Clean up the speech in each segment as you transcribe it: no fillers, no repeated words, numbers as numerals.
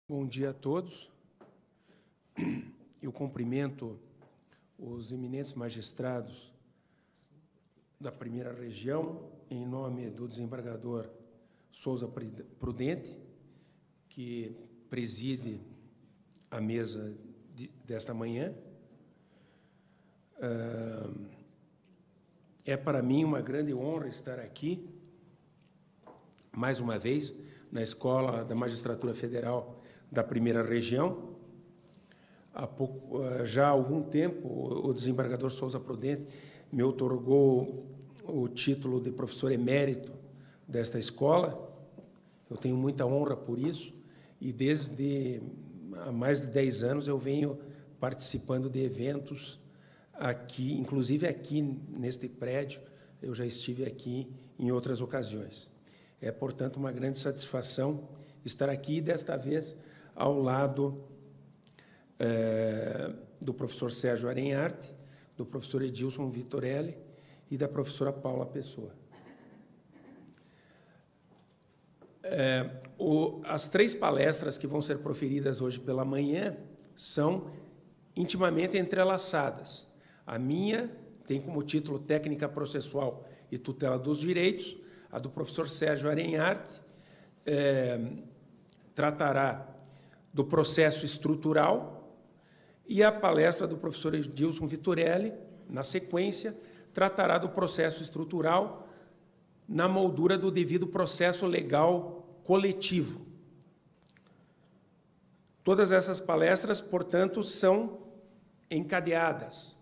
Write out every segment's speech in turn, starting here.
Bom dia a todos. Eu cumprimento os eminentes magistrados da primeira região, em nome do desembargador Souza Prudente, que preside a mesa desta manhã. É para mim uma grande honra estar aqui, mais uma vez, na Escola da Magistratura Federal da primeira região. Já há algum tempo, o desembargador Souza Prudente me outorgou o título de professor emérito desta escola. Eu tenho muita honra por isso, e desde há mais de 10 anos eu venho participando de eventos aqui, inclusive aqui neste prédio. Eu já estive aqui em outras ocasiões. É, portanto, uma grande satisfação estar aqui, e desta vez ao lado do professor Sérgio Arenharte, do professor Edilson Vitorelli e da professora Paula Pessoa. As 3 palestras que vão ser proferidas hoje pela manhã são intimamente entrelaçadas. A minha tem como título Técnica Processual e Tutela dos Direitos. A do professor Sérgio Arenharte tratará do processo estrutural, e a palestra do professor Edilson Vitorelli, na sequência, tratará do processo estrutural na moldura do devido processo legal coletivo. Todas essas palestras, portanto, são encadeadas.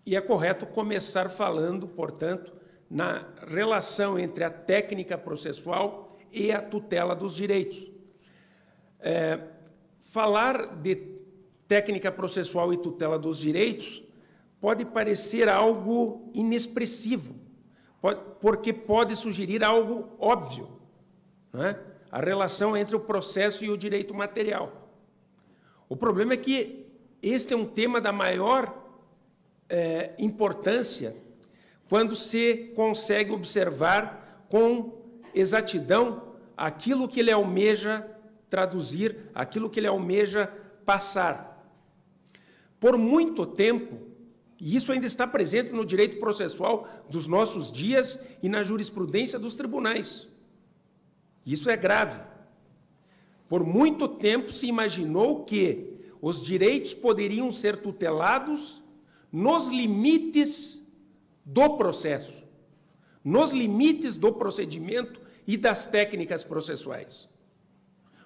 E é correto começar falando, portanto, na relação entre a técnica processual e a tutela dos direitos. Falar de técnica processual e tutela dos direitos pode parecer algo inexpressivo, porque pode sugerir algo óbvio, não é? A relação entre o processo e o direito material. O problema é que este é um tema da maior importância quando se consegue observar com exatidão aquilo que ele almeja traduzir, aquilo que ele almeja passar. Por muito tempo, e isso ainda está presente no direito processual dos nossos dias e na jurisprudência dos tribunais. Isso é grave. Por muito tempo se imaginou que os direitos poderiam ser tutelados nos limites do processo, nos limites do procedimento e das técnicas processuais.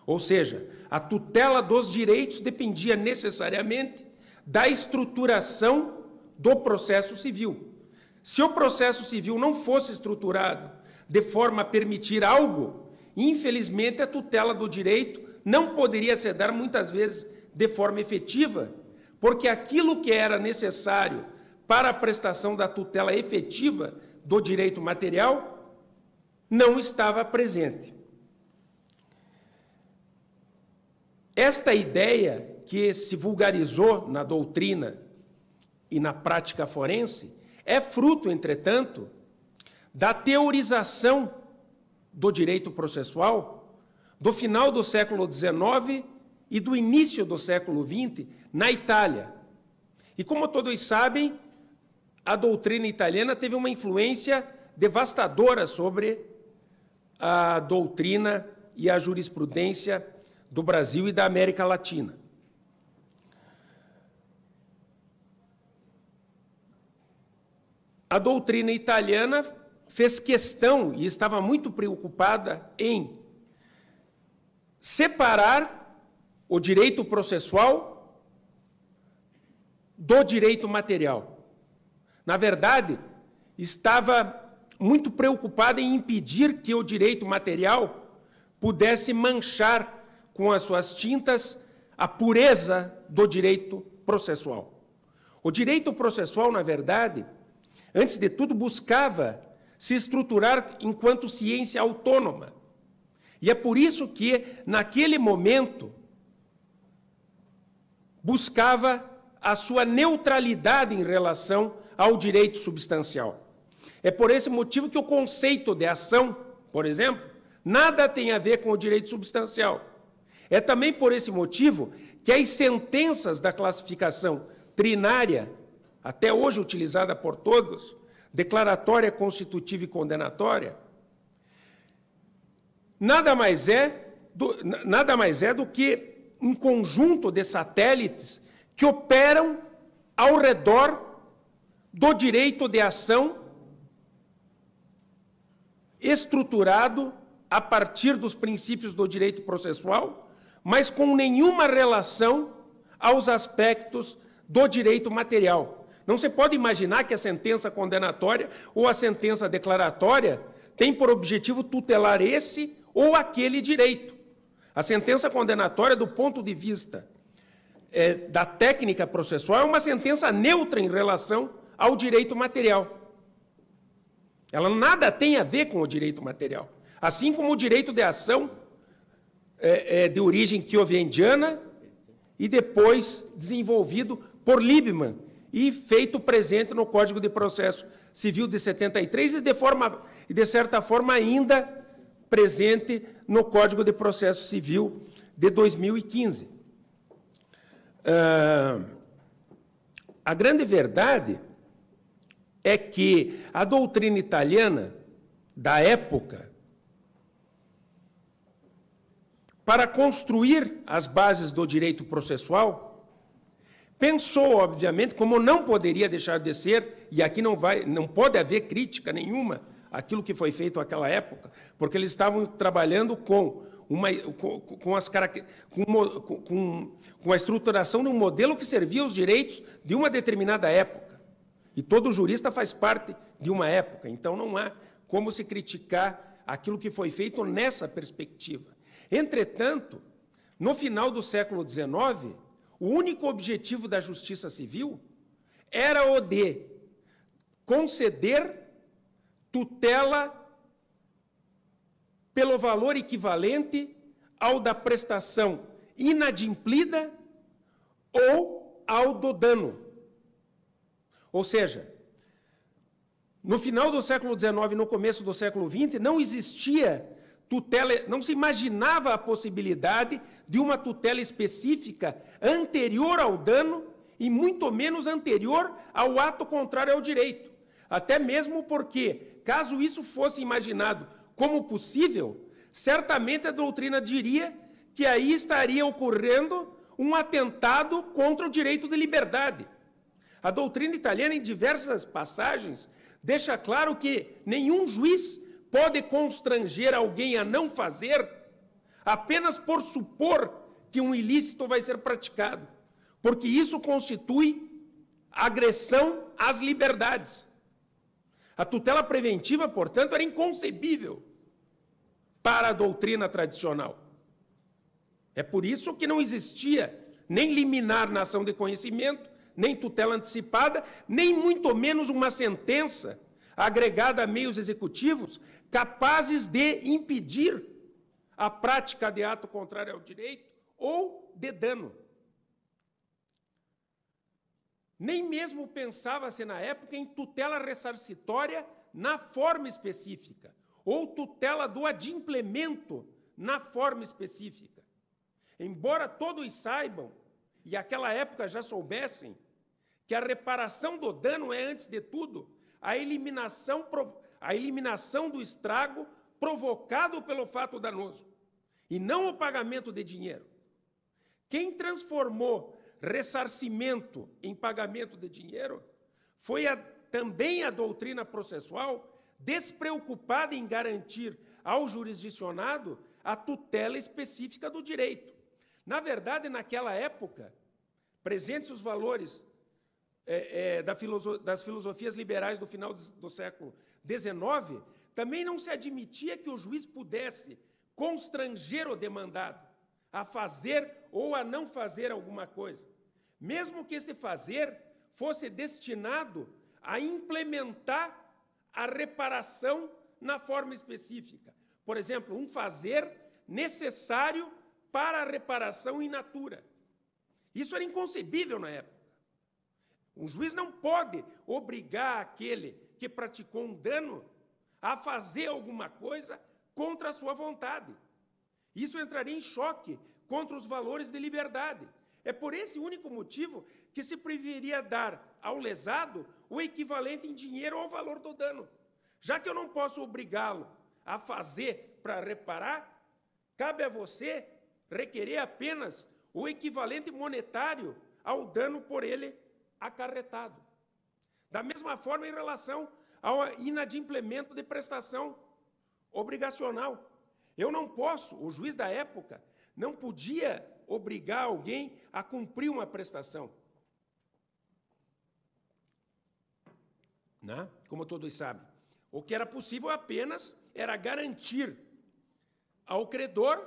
Ou seja, a tutela dos direitos dependia necessariamente da estruturação do processo civil. Se o processo civil não fosse estruturado de forma a permitir algo, infelizmente a tutela do direito não poderia se dar muitas vezes de forma efetiva, porque aquilo que era necessário para a prestação da tutela efetiva do direito material não estava presente. Esta ideia, que se vulgarizou na doutrina e na prática forense, é fruto, entretanto, da teorização do direito processual do final do século XIX e do início do século XX na Itália. E, como todos sabem, a doutrina italiana teve uma influência devastadora sobre a doutrina e a jurisprudência do Brasil e da América Latina. A doutrina italiana fez questão e estava muito preocupada em separar o direito processual do direito material. Na verdade, estava muito preocupada em impedir que o direito material pudesse manchar com as suas tintas a pureza do direito processual. O direito processual, na verdade, antes de tudo, buscava se estruturar enquanto ciência autônoma. E é por isso que, naquele momento, buscava a sua neutralidade em relação ao direito substancial. É por esse motivo que o conceito de ação, por exemplo, Nada tem a ver com o direito substancial. É também por esse motivo que as sentenças da classificação trinária, até hoje utilizada por todos, declaratória, constitutiva e condenatória, nada mais é do que um conjunto de satélites que operam ao redor do direito de ação estruturado a partir dos princípios do direito processual, mas com nenhuma relação aos aspectos do direito material. Não se pode imaginar que a sentença condenatória ou a sentença declaratória tem por objetivo tutelar esse ou aquele direito. A sentença condenatória, do ponto de vista da técnica processual, é uma sentença neutra em relação ao direito material. Ela nada tem a ver com o direito material. Assim como o direito de ação de origem kioviendiana e depois desenvolvido por Liebman e feito presente no Código de Processo Civil de 73 e, de certa forma, ainda presente no Código de Processo Civil de 2015. A grande verdade é que a doutrina italiana da época, para construir as bases do direito processual, pensou, obviamente, como não poderia deixar de ser, e aqui não pode haver crítica nenhuma àquilo que foi feito naquela época, porque eles estavam trabalhando com a estruturação de um modelo que servia aos direitos de uma determinada época. E todo jurista faz parte de uma época, então não há como se criticar aquilo que foi feito nessa perspectiva. Entretanto, no final do século XIX, o único objetivo da justiça civil era o de conceder tutela pelo valor equivalente ao da prestação inadimplida ou ao do dano. Ou seja, no final do século XIX e no começo do século XX, não existia tutela, não se imaginava a possibilidade de uma tutela específica anterior ao dano e muito menos anterior ao ato contrário ao direito. Até mesmo porque, caso isso fosse imaginado como possível, certamente a doutrina diria que aí estaria ocorrendo um atentado contra o direito de liberdade. A doutrina italiana, em diversas passagens, deixa claro que nenhum juiz pode constranger alguém a não fazer apenas por supor que um ilícito vai ser praticado, porque isso constitui agressão às liberdades. A tutela preventiva, portanto, era inconcebível para a doutrina tradicional. É por isso que não existia nem liminar na ação de conhecimento, nem tutela antecipada, nem muito menos uma sentença agregada a meios executivos capazes de impedir a prática de ato contrário ao direito ou de dano. Nem mesmo pensava-se na época em tutela ressarcitória na forma específica, ou tutela do adimplemento na forma específica. Embora todos saibam, e naquela época já soubessem, que a reparação do dano é, antes de tudo, a eliminação do estrago provocado pelo fato danoso, e não o pagamento de dinheiro. Quem transformou ressarcimento em pagamento de dinheiro foi também a doutrina processual despreocupada em garantir ao jurisdicionado a tutela específica do direito. Na verdade, naquela época, presentes os valores das filosofias liberais do final do século XIX, também não se admitia que o juiz pudesse constranger o demandado a fazer ou a não fazer alguma coisa, mesmo que esse fazer fosse destinado a implementar a reparação na forma específica. Por exemplo, um fazer necessário para a reparação in natura. Isso era inconcebível na época. Um juiz não pode obrigar aquele que praticou um dano a fazer alguma coisa contra a sua vontade. Isso entraria em choque contra os valores de liberdade. É por esse único motivo que se preferia dar ao lesado o equivalente em dinheiro ao valor do dano. Já que eu não posso obrigá-lo a fazer para reparar, cabe a você requerer apenas o equivalente monetário ao dano por ele acarretado. Da mesma forma, em relação ao inadimplemento de prestação obrigacional. Eu não posso, o juiz da época não podia obrigar alguém a cumprir uma prestação. Né? Como todos sabem. O que era possível apenas era garantir ao credor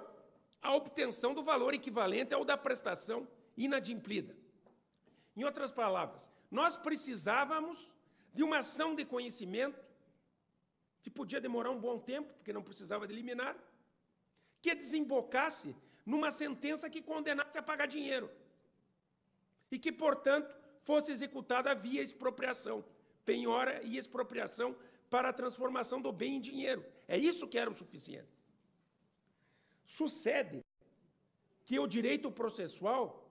a obtenção do valor equivalente ao da prestação inadimplida. Em outras palavras, nós precisávamos de uma ação de conhecimento, que podia demorar um bom tempo, porque não precisava de liminar, que desembocasse numa sentença que condenasse a pagar dinheiro e que, portanto, fosse executada via expropriação, penhora e expropriação para a transformação do bem em dinheiro. É isso que era o suficiente. Sucede que o direito processual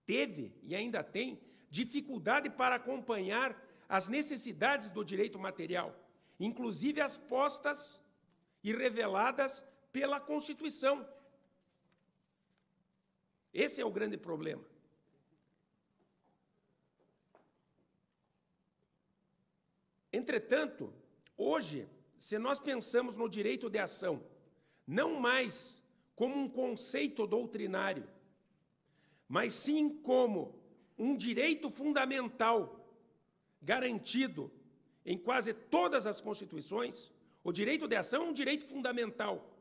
teve e ainda tem dificuldade para acompanhar as necessidades do direito material, inclusive as postas e reveladas pela Constituição. Esse é o grande problema. Entretanto, hoje, se nós pensamos no direito de ação, não mais como um conceito doutrinário, mas sim como um direito fundamental garantido em quase todas as constituições, o direito de ação é um direito fundamental.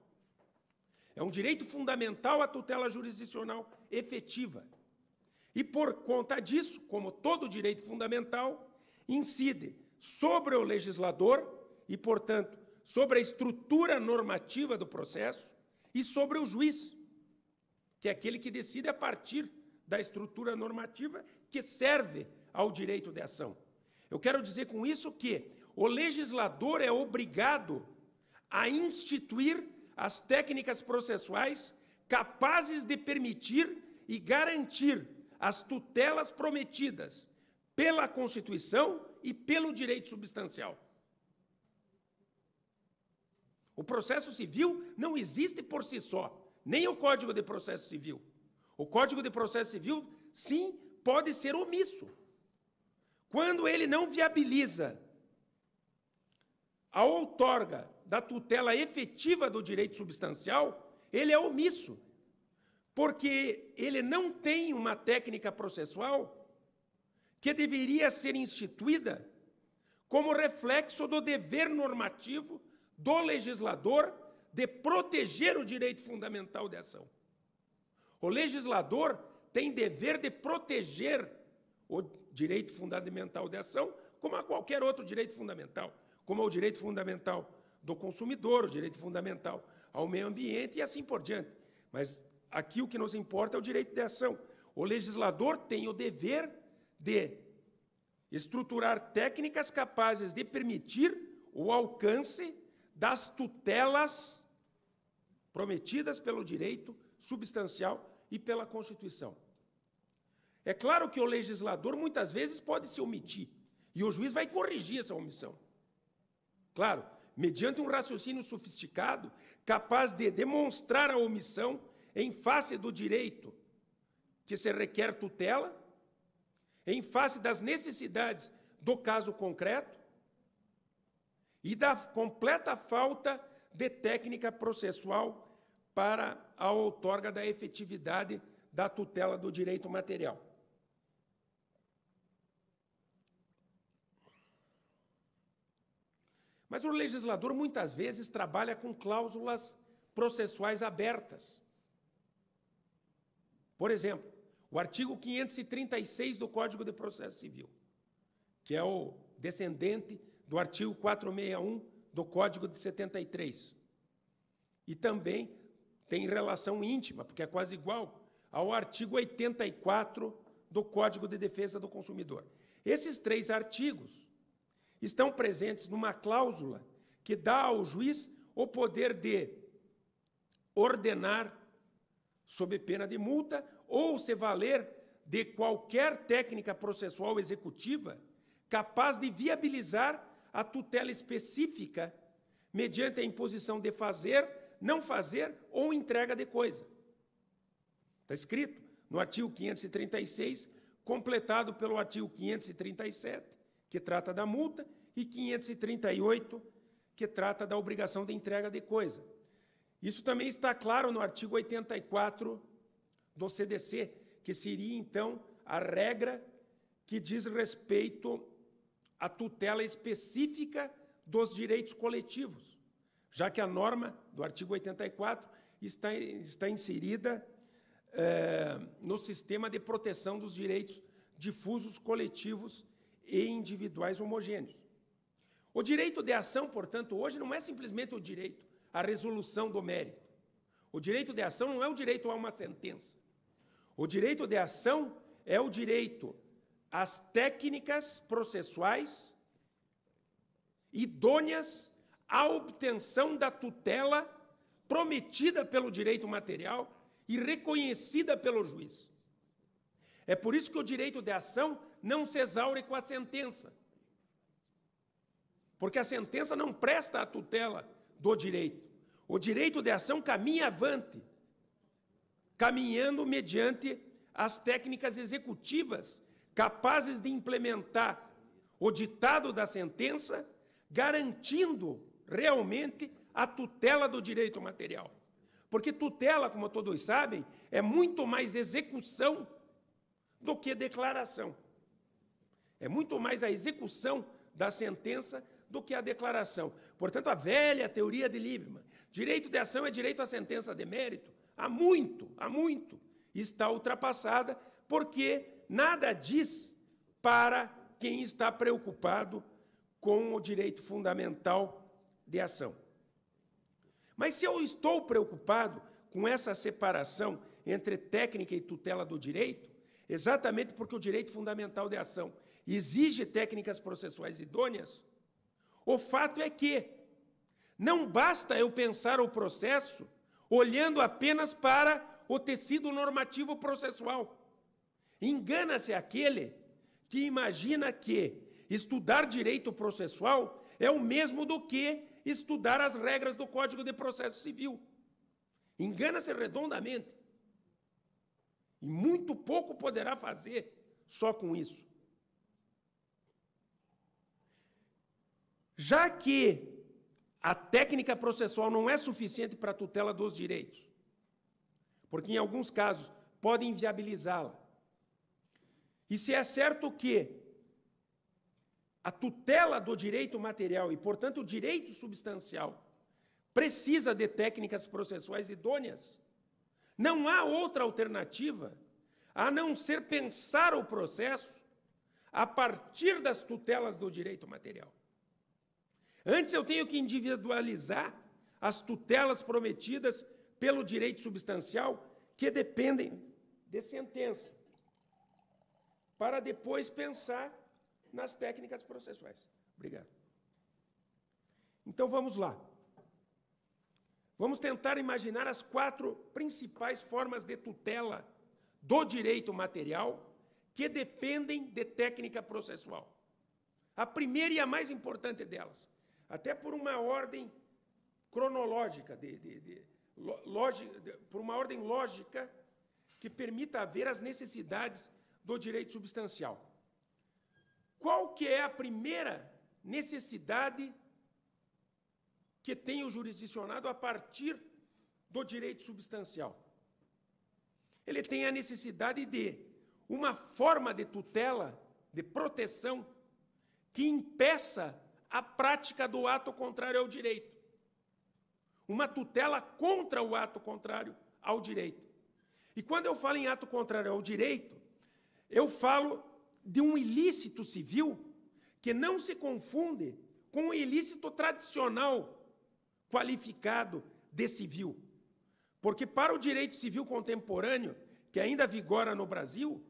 É um direito fundamental à tutela jurisdicional efetiva. E, por conta disso, como todo direito fundamental, incide sobre o legislador e, portanto, sobre a estrutura normativa do processo e sobre o juiz, que é aquele que decide a partir da estrutura normativa que serve ao direito de ação. Eu quero dizer com isso que o legislador é obrigado a instituir as técnicas processuais capazes de permitir e garantir as tutelas prometidas pela Constituição e pelo direito substancial. O processo civil não existe por si só, nem o Código de Processo Civil. O Código de Processo Civil, sim, pode ser omisso. Quando ele não viabiliza a outorga da tutela efetiva do direito substancial, ele é omisso, porque ele não tem uma técnica processual que deveria ser instituída como reflexo do dever normativo do legislador de proteger o direito fundamental de ação. O legislador tem dever de proteger o direito fundamental de ação, como a qualquer outro direito fundamental, como o direito fundamental do consumidor, o direito fundamental ao meio ambiente e assim por diante. Mas aqui o que nos importa é o direito de ação. O legislador tem o dever de estruturar técnicas capazes de permitir o alcance das tutelas prometidas pelo direito substancial e pela Constituição. É claro que o legislador muitas vezes pode se omitir, e o juiz vai corrigir essa omissão. Claro, mediante um raciocínio sofisticado, capaz de demonstrar a omissão em face do direito que se requer tutela, em face das necessidades do caso concreto e da completa falta de técnica processual para a outorga da efetividade da tutela do direito material. Mas o legislador, muitas vezes, trabalha com cláusulas processuais abertas. Por exemplo, o artigo 536 do Código de Processo Civil, que é o descendente do artigo 461 do Código de 73. E também tem relação íntima, porque é quase igual, ao artigo 84 do Código de Defesa do Consumidor. Esses três artigos estão presentes numa cláusula que dá ao juiz o poder de ordenar, sob pena de multa, ou se valer de qualquer técnica processual executiva capaz de viabilizar a tutela específica mediante a imposição de fazer, não fazer ou entrega de coisa. Está escrito no artigo 536, completado pelo artigo 537, que trata da multa, e 538, que trata da obrigação de entrega de coisa. Isso também está claro no artigo 84 do CDC, que seria, então, a regra que diz respeito à tutela específica dos direitos coletivos, já que a norma do artigo 84 está inserida no sistema de proteção dos direitos difusos, coletivos e individuais homogêneos. O direito de ação, portanto, hoje não é simplesmente o direito à resolução do mérito. O direito de ação não é o direito a uma sentença. O direito de ação é o direito às técnicas processuais idôneas à obtenção da tutela prometida pelo direito material e reconhecida pelo juiz. É por isso que o direito de ação não se exaure com a sentença. Porque a sentença não presta a tutela do direito. O direito de ação caminha avante, caminhando mediante as técnicas executivas capazes de implementar o ditado da sentença, garantindo realmente a tutela do direito material. Porque tutela, como todos sabem, é muito mais execução do que declaração. É muito mais a execução da sentença do que a declaração. Portanto, a velha teoria de Liebman, direito de ação é direito à sentença de mérito, há muito, está ultrapassada, porque nada diz para quem está preocupado com o direito fundamental de ação. Mas se eu estou preocupado com essa separação entre técnica e tutela do direito, exatamente porque o direito fundamental de ação exige técnicas processuais idôneas, o fato é que não basta eu pensar o processo olhando apenas para o tecido normativo processual. Engana-se aquele que imagina que estudar direito processual é o mesmo do que estudar as regras do Código de Processo Civil. Engana-se redondamente. E muito pouco poderá fazer só com isso. Já que a técnica processual não é suficiente para a tutela dos direitos, porque em alguns casos pode inviabilizá-la, e se é certo que a tutela do direito material e, portanto, o direito substancial precisa de técnicas processuais idôneas, não há outra alternativa a não ser pensar o processo a partir das tutelas do direito material. Antes eu tenho que individualizar as tutelas prometidas pelo direito substancial que dependem de sentença, para depois pensar nas técnicas processuais. Obrigado. Então vamos lá. Vamos tentar imaginar as 4 principais formas de tutela do direito material que dependem de técnica processual. A primeira e a mais importante delas, até por uma ordem cronológica, por uma ordem lógica que permita haver as necessidades do direito substancial. Qual que é a primeira necessidade que tem o jurisdicionado a partir do direito substancial? Ele tem a necessidade de uma forma de tutela, de proteção, que impeça a prática do ato contrário ao direito. Uma tutela contra o ato contrário ao direito. E quando eu falo em ato contrário ao direito, eu falo de um ilícito civil que não se confunde com o ilícito tradicional qualificado de civil. Porque para o direito civil contemporâneo, que ainda vigora no Brasil,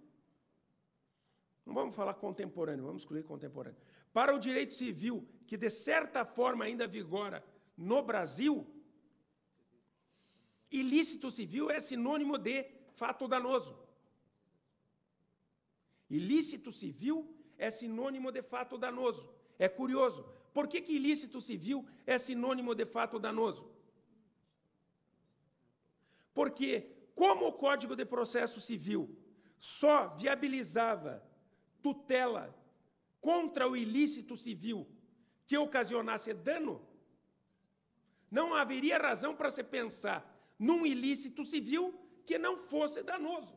não vamos falar contemporâneo, vamos excluir contemporâneo. Para o direito civil, que de certa forma ainda vigora no Brasil, ilícito civil é sinônimo de fato danoso. Ilícito civil é sinônimo de fato danoso. É curioso. Por que ilícito civil é sinônimo de fato danoso? Porque, como o Código de Processo Civil só viabilizava tutela contra o ilícito civil que ocasionasse dano, não haveria razão para se pensar num ilícito civil que não fosse danoso.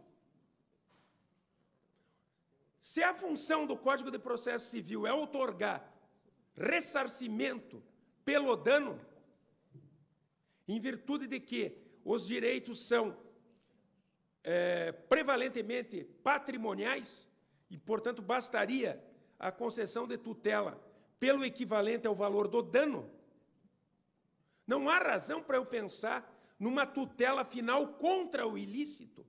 Se a função do Código de Processo Civil é outorgar ressarcimento pelo dano, em virtude de que os direitos são prevalentemente patrimoniais, e, portanto, bastaria a concessão de tutela pelo equivalente ao valor do dano, não há razão para eu pensar numa tutela final contra o ilícito.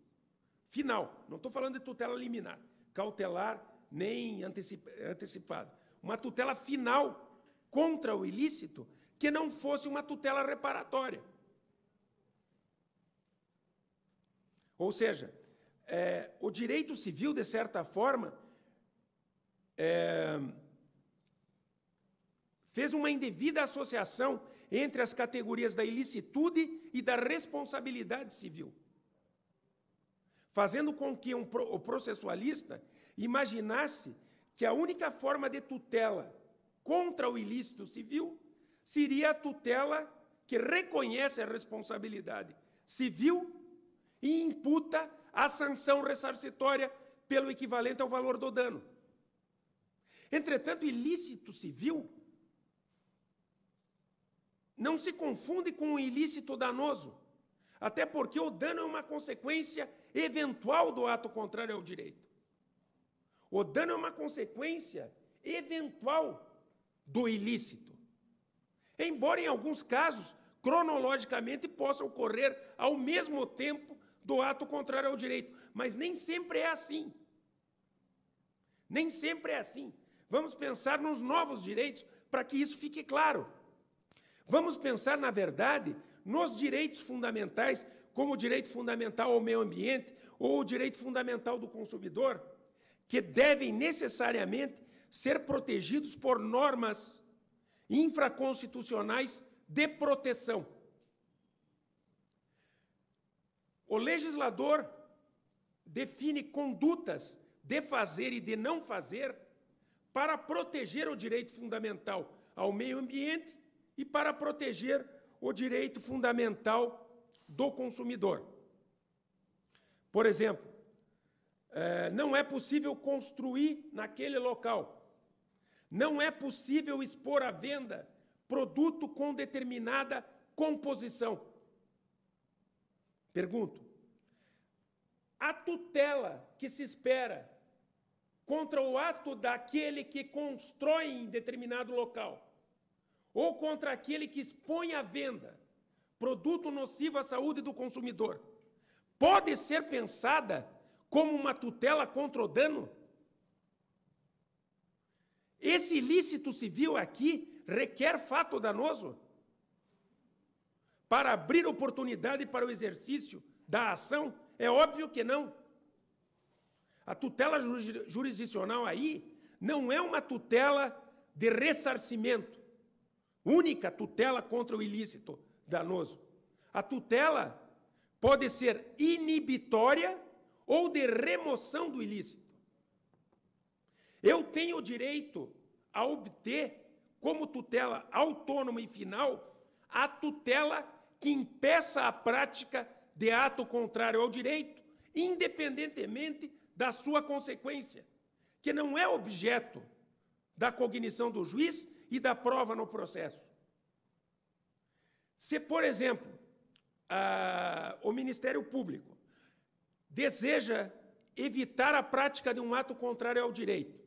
Final, não estou falando de tutela liminar, cautelar, nem antecipada. Uma tutela final contra o ilícito que não fosse uma tutela reparatória. Ou seja, o direito civil, de certa forma, fez uma indevida associação entre as categorias da ilicitude e da responsabilidade civil, fazendo com que o processualista imaginasse que a única forma de tutela contra o ilícito civil seria a tutela que reconhece a responsabilidade civil e imputa a sanção ressarcitória pelo equivalente ao valor do dano. Entretanto, ilícito civil não se confunde com o ilícito danoso, até porque o dano é uma consequência eventual do ato contrário ao direito. O dano é uma consequência eventual do ilícito. Embora, em alguns casos, cronologicamente possa ocorrer ao mesmo tempo do ato contrário ao direito, mas nem sempre é assim. Nem sempre é assim. Vamos pensar nos novos direitos para que isso fique claro. Vamos pensar, na verdade, nos direitos fundamentais, como o direito fundamental ao meio ambiente ou o direito fundamental do consumidor, que devem necessariamente ser protegidos por normas infraconstitucionais de proteção. O legislador define condutas de fazer e de não fazer para proteger o direito fundamental ao meio ambiente e para proteger o direito fundamental do consumidor. Por exemplo, não é possível construir naquele local. Não é possível expor à venda produto com determinada composição. Pergunto, a tutela que se espera contra o ato daquele que constrói em determinado local ou contra aquele que expõe à venda produto nocivo à saúde do consumidor, pode ser pensada como uma tutela contra o dano? Esse ilícito civil aqui requer fato danoso para abrir oportunidade para o exercício da ação? É óbvio que não. A tutela jurisdicional aí não é uma tutela de ressarcimento, única tutela contra o ilícito danoso. A tutela pode ser inibitória ou de remoção do ilícito. Eu tenho o direito a obter, como tutela autônoma e final, a tutela que impeça a prática de ato contrário ao direito, independentemente da sua consequência, que não é objeto da cognição do juiz e da prova no processo. Se, por exemplo, o Ministério Público deseja evitar a prática de um ato contrário ao direito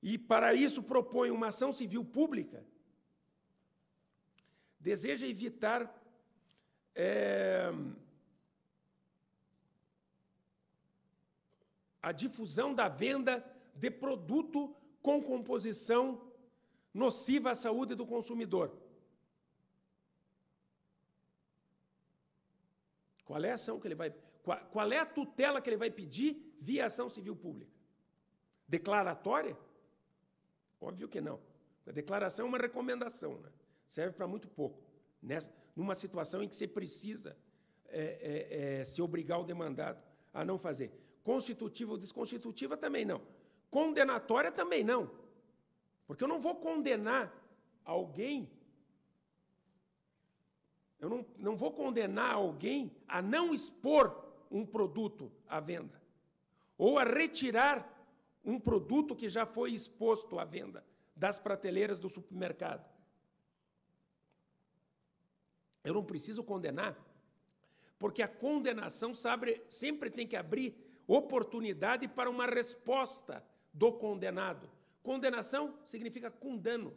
e, para isso, propõe uma ação civil pública, deseja evitar a difusão da venda de produto com composição nociva à saúde do consumidor. Qual é a ação que ele vai... Qual é a tutela que ele vai pedir via ação civil pública? Declaratória? Óbvio que não. A declaração é uma recomendação, né? Serve para muito pouco. Numa situação em que você precisa se obrigar o demandado a não fazer. Constitutiva ou desconstitutiva também não. Condenatória também não. Porque eu não vou condenar alguém, eu não vou condenar alguém a não expor um produto à venda, ou a retirar um produto que já foi exposto à venda das prateleiras do supermercado. Eu não preciso condenar, porque a condenação sempre tem que abrir oportunidade para uma resposta do condenado. Condenação significa com dano.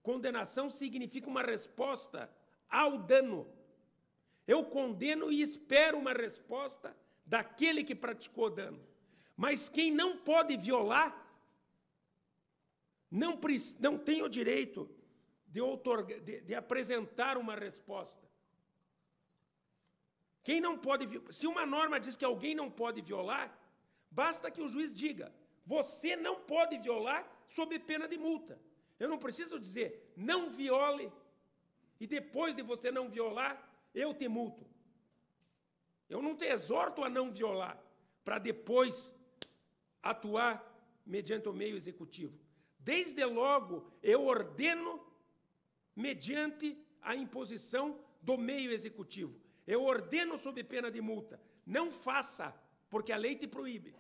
Condenação significa uma resposta ao dano. Eu condeno e espero uma resposta daquele que praticou dano. Mas quem não pode violar, não tem o direito de apresentar uma resposta. Quem não pode... Se uma norma diz que alguém não pode violar, basta que o juiz diga: você não pode violar sob pena de multa. Eu não preciso dizer, não viole, e depois de você não violar, eu te multo. Eu não te exorto a não violar, para depois atuar mediante o meio executivo. Desde logo, eu ordeno mediante a imposição do meio executivo. Eu ordeno sob pena de multa. Não faça, porque a lei te proíbe.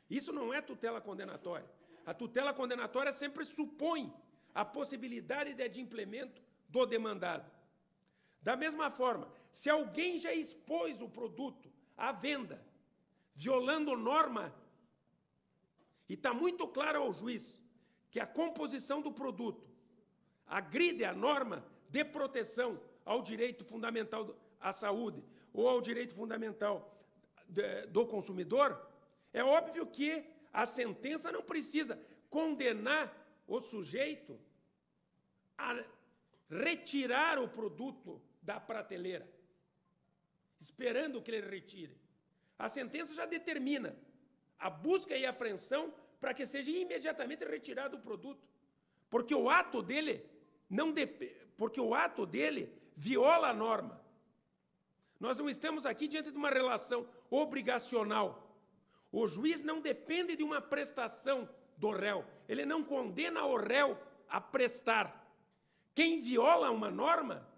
Isso não é tutela condenatória. A tutela condenatória sempre supõe a possibilidade de adimplemento do demandado. Da mesma forma, se alguém já expôs o produto à venda, violando norma, e está muito claro ao juiz que a composição do produto agride a norma de proteção ao direito fundamental à saúde ou ao direito fundamental do consumidor, é óbvio que a sentença não precisa condenar o sujeito a retirar o produto da prateleira, esperando que ele retire. A sentença já determina a busca e a apreensão para que seja imediatamente retirado o produto, porque o ato dele viola a norma. Nós não estamos aqui diante de uma relação obrigacional. O juiz não depende de uma prestação do réu. Ele não condena o réu a prestar. Quem viola uma norma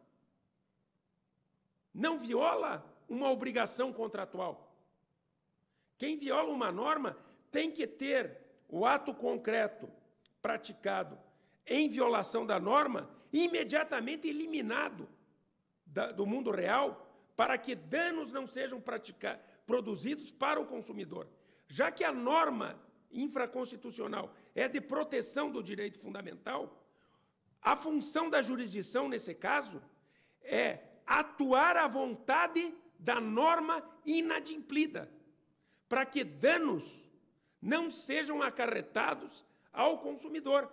não viola uma obrigação contratual. Quem viola uma norma tem que ter o ato concreto praticado em violação da norma imediatamente eliminado do mundo real, para que danos não sejam produzidos para o consumidor. Já que a norma infraconstitucional é de proteção do direito fundamental, a função da jurisdição, nesse caso, é atuar à vontade da norma inadimplida, para que danos não sejam acarretados ao consumidor.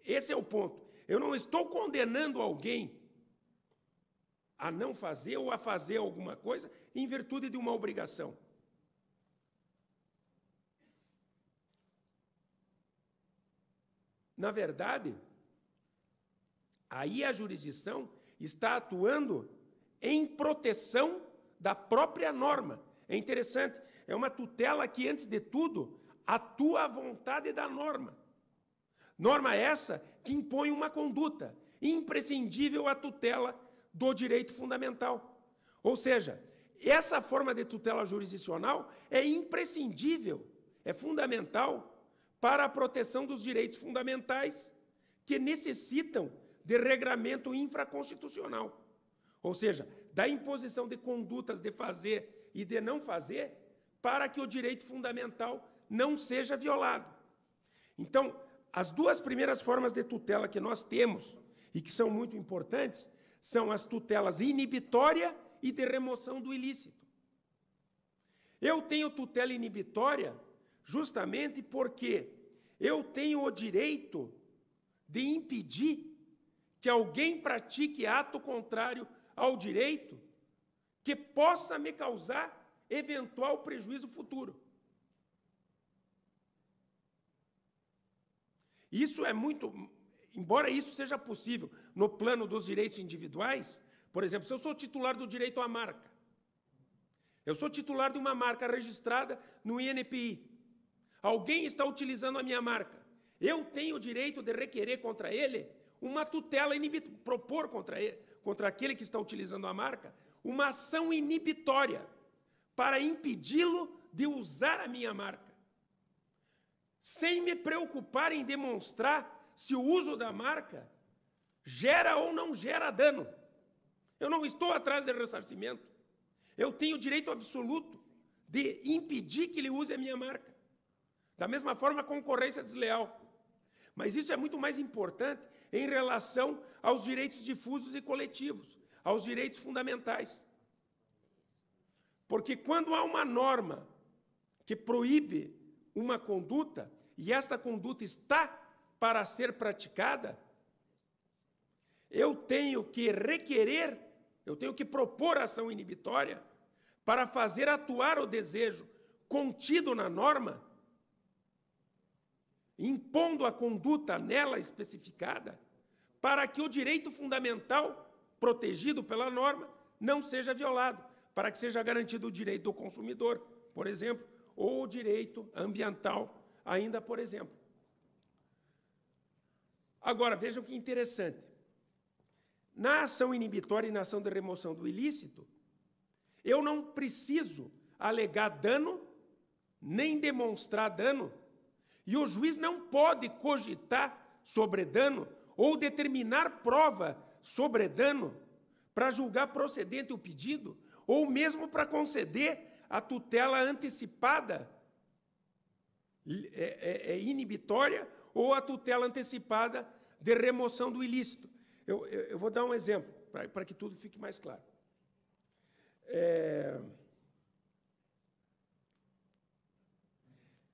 Esse é o ponto. Eu não estou condenando alguém a não fazer ou a fazer alguma coisa em virtude de uma obrigação. Na verdade, aí a jurisdição está atuando em proteção da própria norma. É interessante, é uma tutela que, antes de tudo, atua à vontade da norma. Norma essa que impõe uma conduta imprescindível à tutela do direito fundamental. Ou seja, essa forma de tutela jurisdicional é imprescindível, é fundamental para a proteção dos direitos fundamentais que necessitam de regramento infraconstitucional. Ou seja, da imposição de condutas de fazer e de não fazer para que o direito fundamental não seja violado. Então, as duas primeiras formas de tutela que nós temos e que são muito importantes são as tutelas inibitória e de remoção do ilícito. Eu tenho tutela inibitória justamente porque eu tenho o direito de impedir que alguém pratique ato contrário ao direito que possa me causar eventual prejuízo futuro. Isso é muito... Embora isso seja possível no plano dos direitos individuais, por exemplo, se eu sou titular do direito à marca, eu sou titular de uma marca registrada no INPI, alguém está utilizando a minha marca, eu tenho o direito de requerer contra ele uma tutela inibitória, propor contra aquele que está utilizando a marca, uma ação inibitória para impedi-lo de usar a minha marca, sem me preocupar em demonstrar se o uso da marca gera ou não gera dano. Eu não estou atrás de ressarcimento. Eu tenho direito absoluto de impedir que ele use a minha marca. Da mesma forma, a concorrência desleal. Mas isso é muito mais importante em relação aos direitos difusos e coletivos, aos direitos fundamentais. Porque quando há uma norma que proíbe uma conduta, e esta conduta está para ser praticada, eu tenho que requerer, eu tenho que propor ação inibitória para fazer atuar o desejo contido na norma, impondo a conduta nela especificada, para que o direito fundamental protegido pela norma não seja violado, para que seja garantido o direito do consumidor, por exemplo, ou o direito ambiental, ainda por exemplo. Agora, vejam que interessante. Na ação inibitória e na ação de remoção do ilícito, eu não preciso alegar dano, nem demonstrar dano, e o juiz não pode cogitar sobre dano ou determinar prova sobre dano para julgar procedente o pedido, ou mesmo para conceder a tutela antecipada inibitória ou a tutela antecipada de remoção do ilícito. Eu vou dar um exemplo, para que tudo fique mais claro.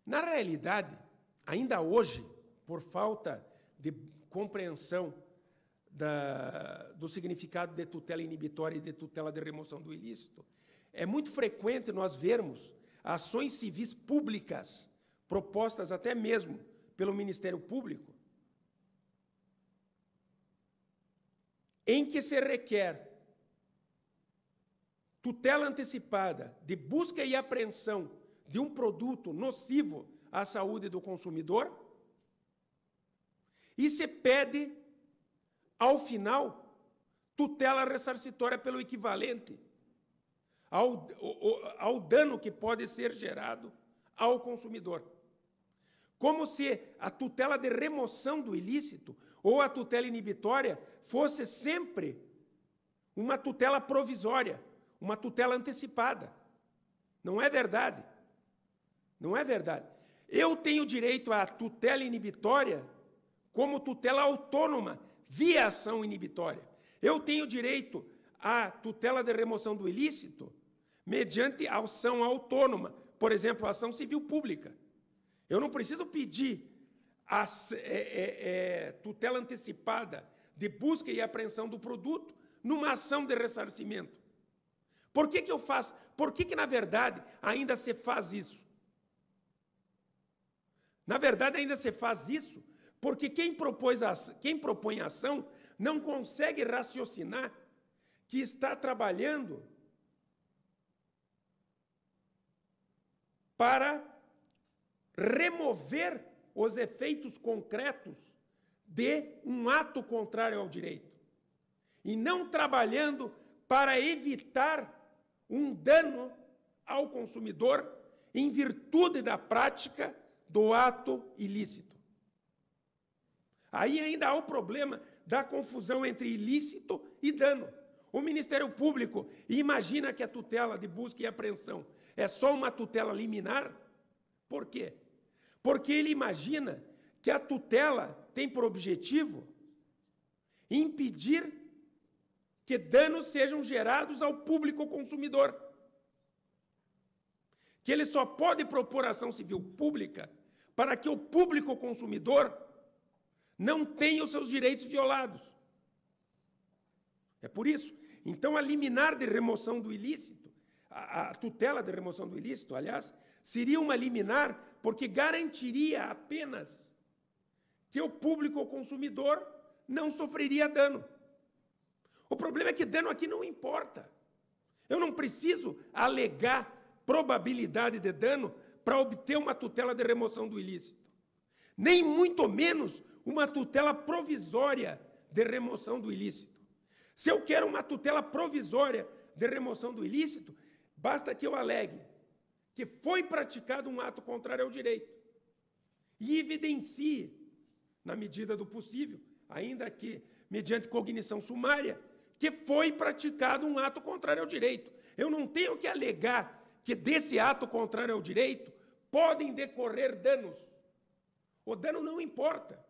Na realidade, ainda hoje, por falta de compreensão do significado de tutela inibitória e de tutela de remoção do ilícito, é muito frequente nós vermos ações civis públicas, propostas até mesmo pelo Ministério Público, em que se requer tutela antecipada de busca e apreensão de um produto nocivo à saúde do consumidor, e se pede, ao final, tutela ressarcitória pelo equivalente ao dano que pode ser gerado ao consumidor. Como se a tutela de remoção do ilícito ou a tutela inibitória fosse sempre uma tutela provisória, uma tutela antecipada. Não é verdade. Não é verdade. Eu tenho direito à tutela inibitória como tutela autônoma, via ação inibitória. Eu tenho direito à tutela de remoção do ilícito mediante ação autônoma, por exemplo, a ação civil pública. Eu não preciso pedir a tutela antecipada de busca e apreensão do produto numa ação de ressarcimento. Por que que eu faço? Por que que, na verdade, ainda se faz isso? Na verdade, ainda se faz isso porque quem propõe a ação não consegue raciocinar que está trabalhando para remover os efeitos concretos de um ato contrário ao direito, e não trabalhando para evitar um dano ao consumidor em virtude da prática do ato ilícito. Aí ainda há o problema da confusão entre ilícito e dano. O Ministério Público imagina que a tutela de busca e apreensão é só uma tutela liminar. Por quê? Porque ele imagina que a tutela tem por objetivo impedir que danos sejam gerados ao público consumidor. Que ele só pode propor ação civil pública para que o público consumidor não tenha os seus direitos violados. É por isso. Então, a liminar de remoção do ilícito, a tutela de remoção do ilícito, aliás, seria uma liminar porque garantiria apenas que o público ou consumidor não sofreria dano. O problema é que dano aqui não importa. Eu não preciso alegar probabilidade de dano para obter uma tutela de remoção do ilícito. Nem muito menos uma tutela provisória de remoção do ilícito. Se eu quero uma tutela provisória de remoção do ilícito, basta que eu alegue que foi praticado um ato contrário ao direito e evidencie, na medida do possível, ainda que mediante cognição sumária, que foi praticado um ato contrário ao direito. Eu não tenho que alegar que desse ato contrário ao direito podem decorrer danos. O dano não importa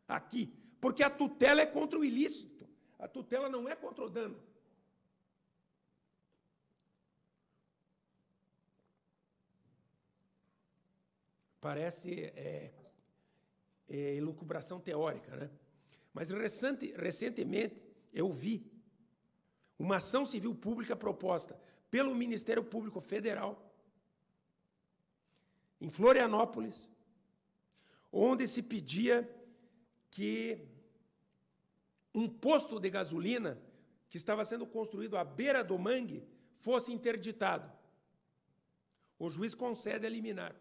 aqui, porque a tutela é contra o ilícito. A tutela não é contra o dano. Parece elucubração teórica, né? Mas recentemente eu vi uma ação civil pública proposta pelo Ministério Público Federal em Florianópolis, onde se pedia que um posto de gasolina que estava sendo construído à beira do mangue fosse interditado. O juiz concede a liminar.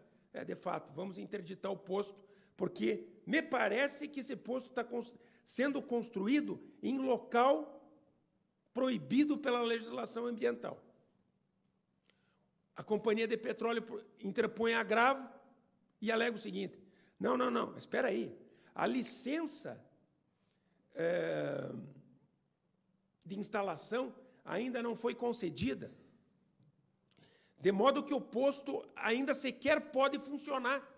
De fato, vamos interditar o posto, porque me parece que esse posto está sendo construído em local proibido pela legislação ambiental. A Companhia de Petróleo interpõe agravo e alega o seguinte: não, espera aí, a licença de instalação ainda não foi concedida, de modo que o posto ainda sequer pode funcionar.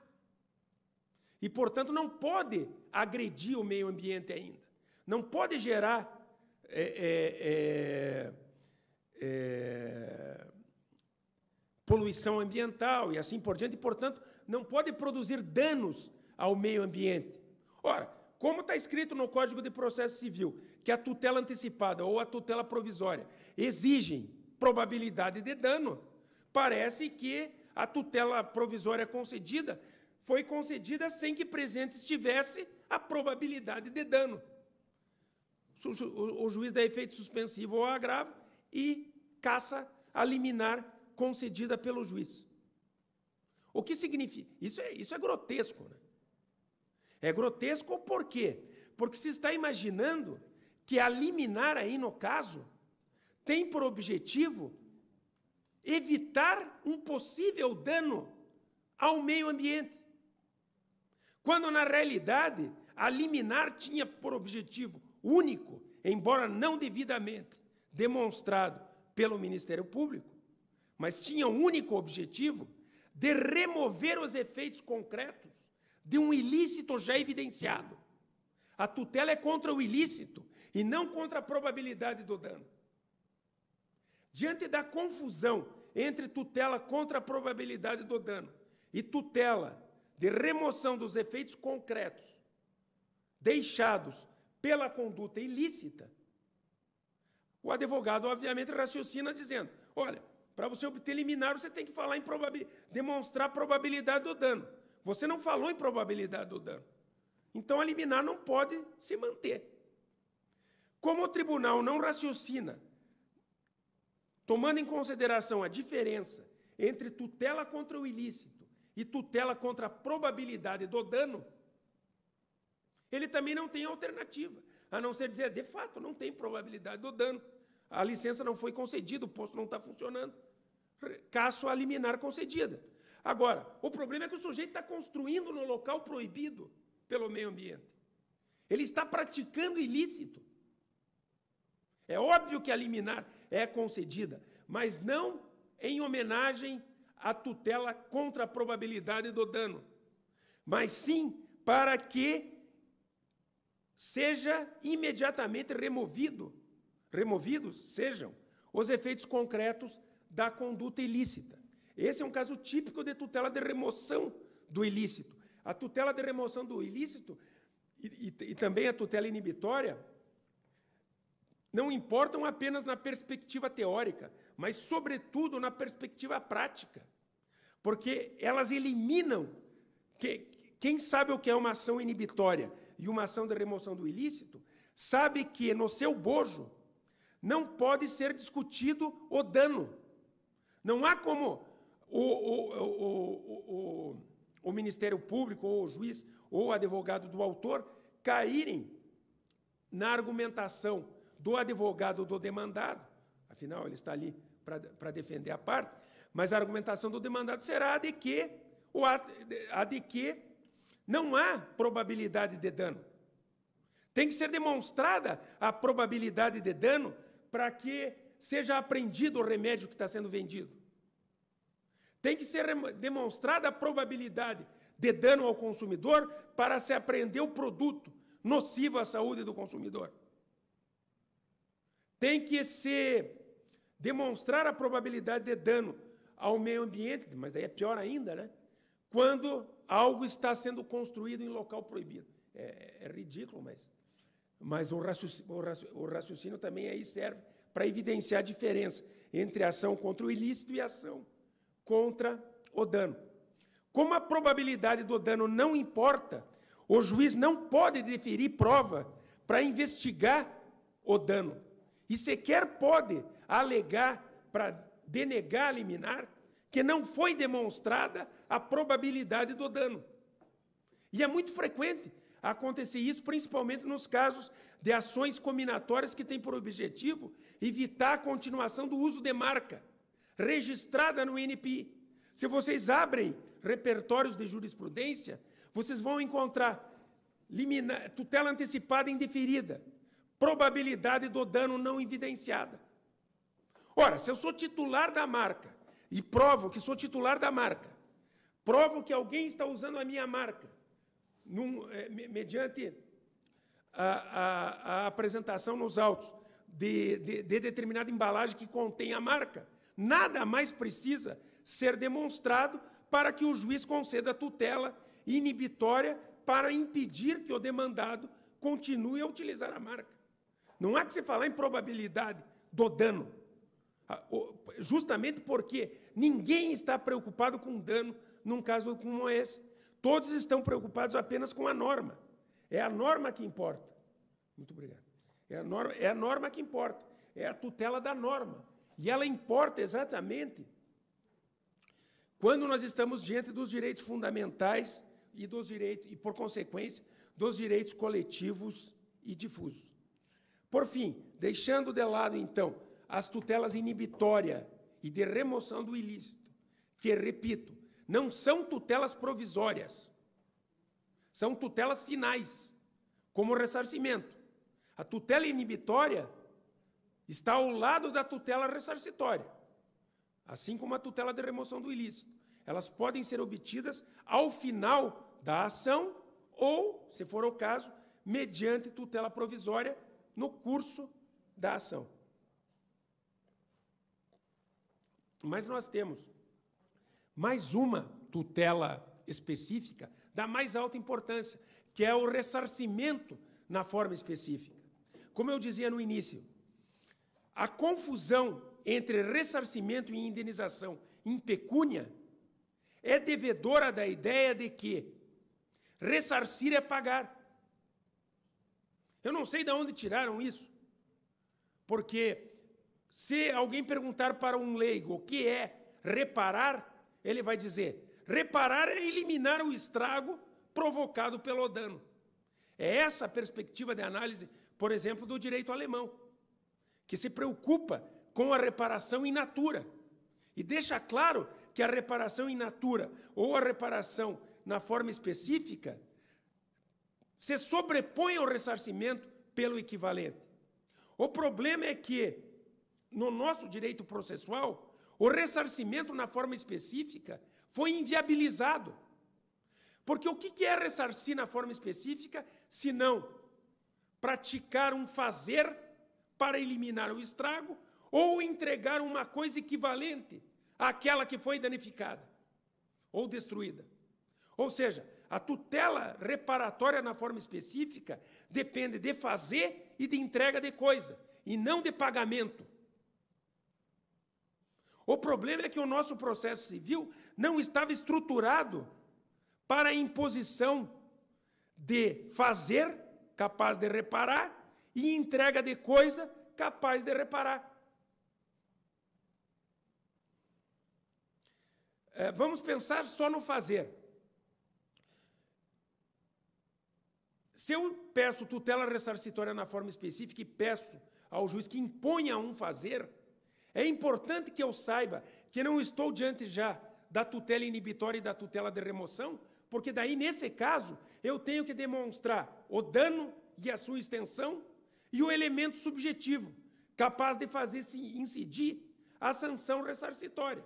E, portanto, não pode agredir o meio ambiente ainda. Não pode gerar poluição ambiental e assim por diante, e, portanto, não pode produzir danos ao meio ambiente. Ora, como está escrito no Código de Processo Civil que a tutela antecipada ou a tutela provisória exigem probabilidade de dano, parece que a tutela provisória concedida foi concedida sem que presente estivesse a probabilidade de dano. O juiz dá efeito suspensivo ao agravo e cassa a liminar concedida pelo juiz. O que significa? Isso é grotesco, né? É grotesco por quê? Porque se está imaginando que a liminar aí, no caso, tem por objetivo evitar um possível dano ao meio ambiente. Quando, na realidade, a liminar tinha por objetivo único, embora não devidamente demonstrado pelo Ministério Público, mas tinha um único objetivo de remover os efeitos concretos de um ilícito já evidenciado. A tutela é contra o ilícito e não contra a probabilidade do dano. Diante da confusão entre tutela contra a probabilidade do dano e tutela de remoção dos efeitos concretos deixados pela conduta ilícita, o advogado, obviamente, raciocina dizendo: olha, para você obter liminar, você tem que falar em demonstrar a probabilidade do dano. Você não falou em probabilidade do dano. Então, a liminar não pode se manter. Como o tribunal não raciocina, tomando em consideração a diferença entre tutela contra o ilícito e tutela contra a probabilidade do dano, ele também não tem alternativa, a não ser dizer: de fato, não tem probabilidade do dano, a licença não foi concedida, o posto não está funcionando, casso a liminar concedida. Agora, o problema é que o sujeito está construindo no local proibido pelo meio ambiente. Ele está praticando ilícito. É óbvio que a liminar é concedida, mas não em homenagem à tutela contra a probabilidade do dano, mas sim para que seja imediatamente removidos sejam os efeitos concretos da conduta ilícita. Esse é um caso típico de tutela de remoção do ilícito. A tutela de remoção do ilícito e também a tutela inibitória não importam apenas na perspectiva teórica, mas, sobretudo, na perspectiva prática. Porque elas eliminam... Quem sabe o que é uma ação inibitória e uma ação de remoção do ilícito, sabe que, no seu bojo, não pode ser discutido o dano. Não há como o Ministério Público, ou o juiz, ou o advogado do autor, caírem na argumentação do advogado do demandado, afinal, ele está ali para defender a parte, mas a argumentação do demandado será a de que não há probabilidade de dano. Tem que ser demonstrada a probabilidade de dano para que seja apreendido o remédio que está sendo vendido. Tem que ser demonstrada a probabilidade de dano ao consumidor para se apreender o produto nocivo à saúde do consumidor. Tem que se demonstrar a probabilidade de dano ao meio ambiente, mas daí é pior ainda, né? Quando algo está sendo construído em local proibido. É ridículo, mas o raciocínio também aí serve para evidenciar a diferença entre a ação contra o ilícito e a ação contra o dano. Como a probabilidade do dano não importa, o juiz não pode deferir prova para investigar o dano. E sequer pode alegar para denegar a liminar que não foi demonstrada a probabilidade do dano. E é muito frequente acontecer isso, principalmente nos casos de ações combinatórias que têm por objetivo evitar a continuação do uso de marca registrada no NPI. Se vocês abrem repertórios de jurisprudência, vocês vão encontrar tutela antecipada indeferida, probabilidade do dano não evidenciada. Ora, se eu sou titular da marca e provo que sou titular da marca, provo que alguém está usando a minha marca, mediante a apresentação nos autos de determinada embalagem que contém a marca, nada mais precisa ser demonstrado para que o juiz conceda tutela inibitória para impedir que o demandado continue a utilizar a marca. Não há que se falar em probabilidade do dano, justamente porque ninguém está preocupado com dano num caso como esse. Todos estão preocupados apenas com a norma. É a norma que importa. Muito obrigado. É a norma que importa. É a tutela da norma. E ela importa exatamente quando nós estamos diante dos direitos fundamentais e por consequência, dos direitos coletivos e difusos. Por fim, deixando de lado, então, as tutelas inibitória e de remoção do ilícito, que, repito, não são tutelas provisórias, são tutelas finais, como o ressarcimento. A tutela inibitória está ao lado da tutela ressarcitória, assim como a tutela de remoção do ilícito. Elas podem ser obtidas ao final da ação ou, se for o caso, mediante tutela provisória no curso da ação. Mas nós temos mais uma tutela específica da mais alta importância, que é o ressarcimento na forma específica. Como eu dizia no início, a confusão entre ressarcimento e indenização em pecúnia é devedora da ideia de que ressarcir é pagar. Eu não sei de onde tiraram isso, porque se alguém perguntar para um leigo o que é reparar, ele vai dizer, reparar é eliminar o estrago provocado pelo dano. É essa a perspectiva de análise, por exemplo, do direito alemão, que se preocupa com a reparação in natura e deixa claro que a reparação in natura ou a reparação na forma específica se sobrepõe ao ressarcimento pelo equivalente. O problema é que, no nosso direito processual, o ressarcimento na forma específica foi inviabilizado. Porque o que é ressarcir na forma específica, se não praticar um fazer para eliminar o estrago ou entregar uma coisa equivalente àquela que foi danificada ou destruída? Ou seja, a tutela reparatória na forma específica depende de fazer e de entrega de coisa, e não de pagamento. O problema é que o nosso processo civil não estava estruturado para a imposição de fazer, capaz de reparar, e entrega de coisa, capaz de reparar. Vamos pensar só no fazer. Se eu peço tutela ressarcitória na forma específica e peço ao juiz que imponha um fazer, é importante que eu saiba que não estou diante já da tutela inibitória e da tutela de remoção, porque daí, nesse caso, eu tenho que demonstrar o dano e a sua extensão e o elemento subjetivo, capaz de fazer-se incidir a sanção ressarcitória.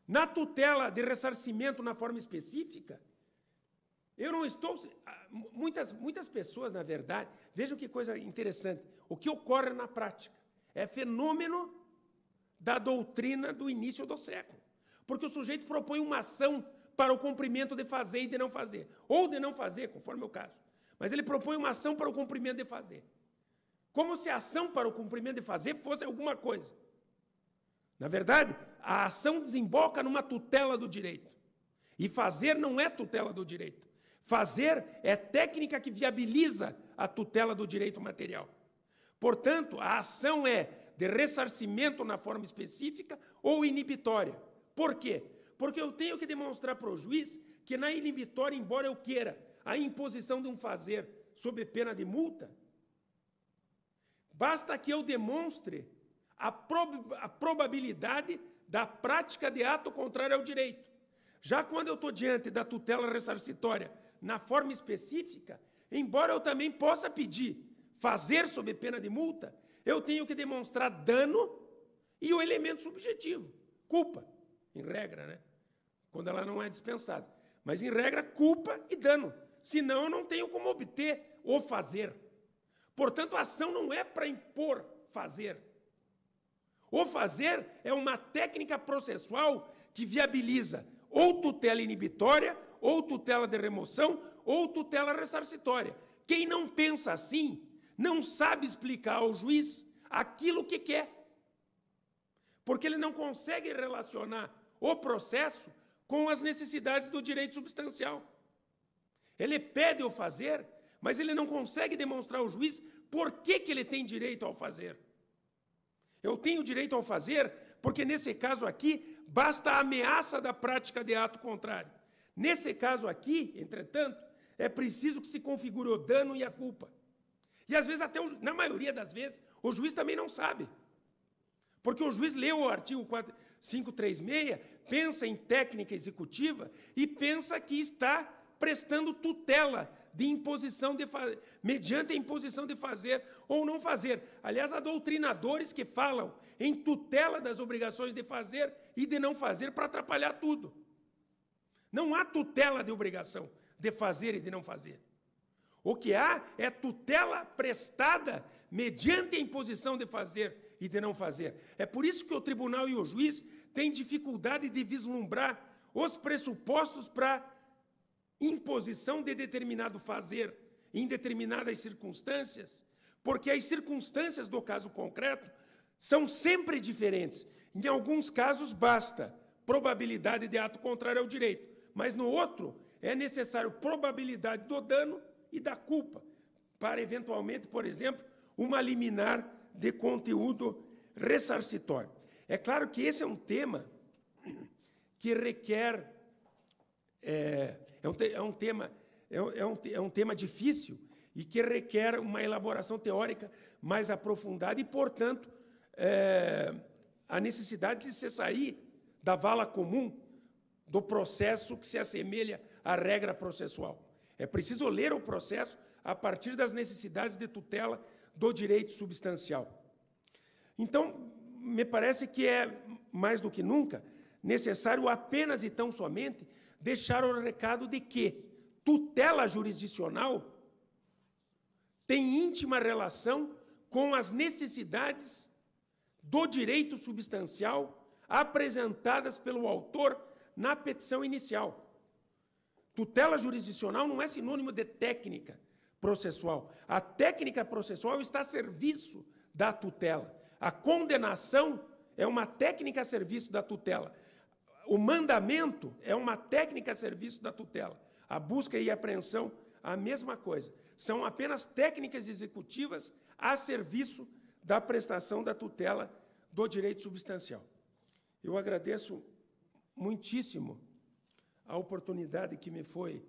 Na tutela de ressarcimento na forma específica, eu não estou... Muitas pessoas, na verdade, vejam que coisa interessante, o que ocorre na prática é fenômeno da doutrina do início do século. Porque o sujeito propõe uma ação para o cumprimento de fazer e de não fazer, ou de não fazer, conforme o caso. Mas ele propõe uma ação para o cumprimento de fazer. Como se a ação para o cumprimento de fazer fosse alguma coisa. Na verdade, a ação desemboca numa tutela do direito. E fazer não é tutela do direito. Fazer é técnica que viabiliza a tutela do direito material. Portanto, a ação é de ressarcimento na forma específica ou inibitória. Por quê? Porque eu tenho que demonstrar para o juiz que na inibitória, embora eu queira a imposição de um fazer sob pena de multa, basta que eu demonstre a probabilidade da prática de ato contrário ao direito. Já quando eu estou diante da tutela ressarcitória na forma específica, embora eu também possa pedir fazer sob pena de multa, eu tenho que demonstrar dano e o elemento subjetivo, culpa, em regra, né? Quando ela não é dispensada. Mas, em regra, culpa e dano. Senão, eu não tenho como obter o fazer. Portanto, a ação não é para impor fazer. O fazer é uma técnica processual que viabiliza ou tutela inibitória, ou tutela de remoção, ou tutela ressarcitória. Quem não pensa assim, não sabe explicar ao juiz aquilo que quer. Porque ele não consegue relacionar o processo com as necessidades do direito substancial. Ele pede o fazer, mas ele não consegue demonstrar ao juiz por que ele tem direito ao fazer. Eu tenho direito ao fazer porque, nesse caso aqui, basta a ameaça da prática de ato contrário. Nesse caso aqui, entretanto, é preciso que se configure o dano e a culpa. E, às vezes, até na maioria das vezes, o juiz também não sabe. Porque o juiz leu o artigo 536, pensa em técnica executiva e pensa que está prestando tutela de imposição de mediante a imposição de fazer ou não fazer. Aliás, há doutrinadores que falam em tutela das obrigações de fazer e de não fazer para atrapalhar tudo. Não há tutela de obrigação de fazer e de não fazer. O que há é tutela prestada mediante a imposição de fazer e de não fazer. É por isso que o tribunal e o juiz têm dificuldade de vislumbrar os pressupostos para imposição de determinado fazer em determinadas circunstâncias, porque as circunstâncias do caso concreto são sempre diferentes. Em alguns casos basta probabilidade de ato contrário ao direito, mas no outro é necessário probabilidade do dano e da culpa, para eventualmente, por exemplo, uma liminar de conteúdo ressarcitório. É claro que esse é um tema que requer... É um tema difícil e que requer uma elaboração teórica mais aprofundada e, portanto, a necessidade de se sair da vala comum do processo que se assemelha à regra processual. É preciso ler o processo a partir das necessidades de tutela do direito substancial. Então, me parece que é, mais do que nunca, necessário apenas e tão somente deixar o recado de que tutela jurisdicional tem íntima relação com as necessidades do direito substancial apresentadas pelo autor na petição inicial. Tutela jurisdicional não é sinônimo de técnica processual. A técnica processual está a serviço da tutela. A condenação é uma técnica a serviço da tutela. O mandamento é uma técnica a serviço da tutela. A busca e a apreensão, a mesma coisa. São apenas técnicas executivas a serviço da prestação da tutela do direito substancial. Eu agradeço muitíssimo a oportunidade que me foi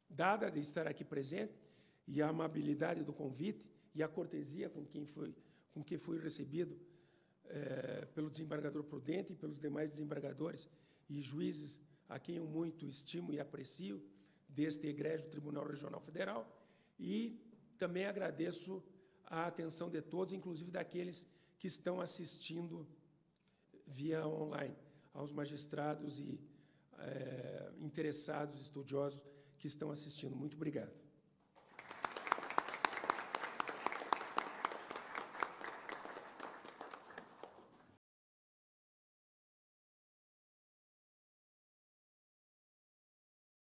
dada de estar aqui presente e a amabilidade do convite e a cortesia com que fui recebido pelo desembargador Prudente e pelos demais desembargadores e juízes a quem eu muito estimo e aprecio deste egrégio Tribunal Regional Federal, e também agradeço a atenção de todos, inclusive daqueles que estão assistindo via online, aos magistrados e interessados, estudiosos que estão assistindo. Muito obrigado.